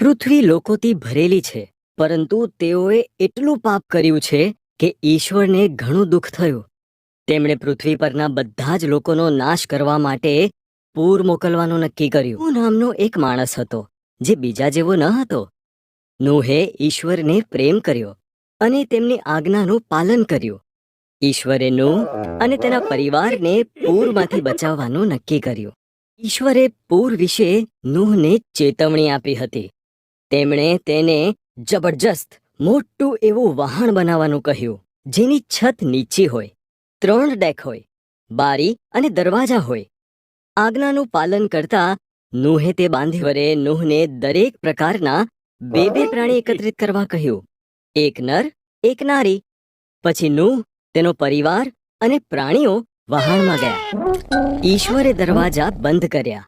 પૃથ્વી લોકોથી ભરેલી છે, પરંતુ તેઓએ એટલું પાપ કર્યું છે કે ઈશ્વરને ઘણું દુઃખ થયું. તેમણે પૃથ્વી પરના બધા જ લોકોનો નાશ કરવા માટે પૂર મોકલવાનું નક્કી કર્યું. નૂહ નામનો એક માણસ હતો જે બીજા જેવો ન હતો. નૂહે ઈશ્વરને પ્રેમ કર્યો અને તેમની આજ્ઞાનું પાલન કર્યું. ઈશ્વરે નૂહ અને તેના પરિવારને પૂરમાંથી બચાવવાનું નક્કી કર્યું. ઈશ્વરે પૂર વિશે નૂહને ચેતવણી આપી હતી. તેમણે તેને જબરજસ્ત મોટું એવું વહાણ બનાવવાનું કહ્યું, જેની છત નીચી હોય, 3 ડેક હોય, બારી અને દરવાજા હોય. આજ્ઞાનું પાલન કરતા નૂહે તે બાંધ્યું. ઈશ્વરે નૂહને દરેક પ્રકારના 2 પ્રાણી એકત્રિત કરવા કહ્યું, એક નર, એક નારી. પછી નૂહ, તેનો પરિવાર અને પ્રાણીઓ વહાણમાં ગયા. ઈશ્વરે દરવાજા બંધ કર્યા.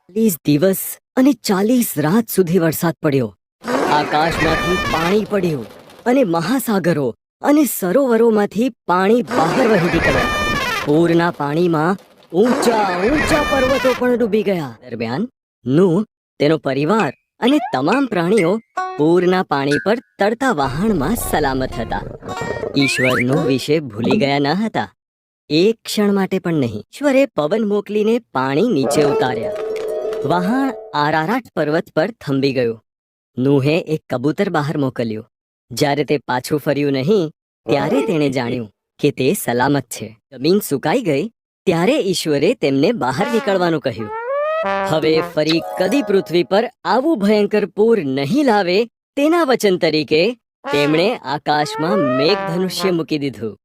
40 દિવસ અને 40 રાત સુધી વરસાદ પડ્યો. આકાશમાંથી પાણી પડ્યું અને મહાસાગરો અને સરોવરોમાંથી પાણી બહાર વહી નીકળ્યા. પૂરના પાણીમાં ઊંચા ઊંચા પર્વતો પણ ડૂબી ગયા. દરમિયાન નૂહ, તેનો પરિવાર અને તમામ પ્રાણીઓ પૂરના પાણી પર તરતા વહાણમાં સલામત હતા. ઈશ્વર નૂહ વિશે ભૂલી ગયા ન હતા, એક ક્ષણ માટે પણ નહીં. ઈશ્વરે પવન મોકલીને પાણી નીચે ઉતાર્યા. વહાણ આરારાટ પર્વત પર થંભી ગયું. નૂહે એક કબૂતર બહાર મોકલ્યું. જ્યારે તે પાછું ફર્યું નહીં, ત્યારે તેણે જાણ્યું કે તે સલામત છે. જમીન સુકાઈ ગઈ ત્યારે ઈશ્વરે તેમને બહાર નીકળવાનું કહ્યું. હવે ફરી કદી પૃથ્વી પર આવું ભયંકર પૂર નહીં લાવે તેના વચન તરીકે તેમણે આકાશમાં મેઘધનુષ્ય મૂકી દીધું.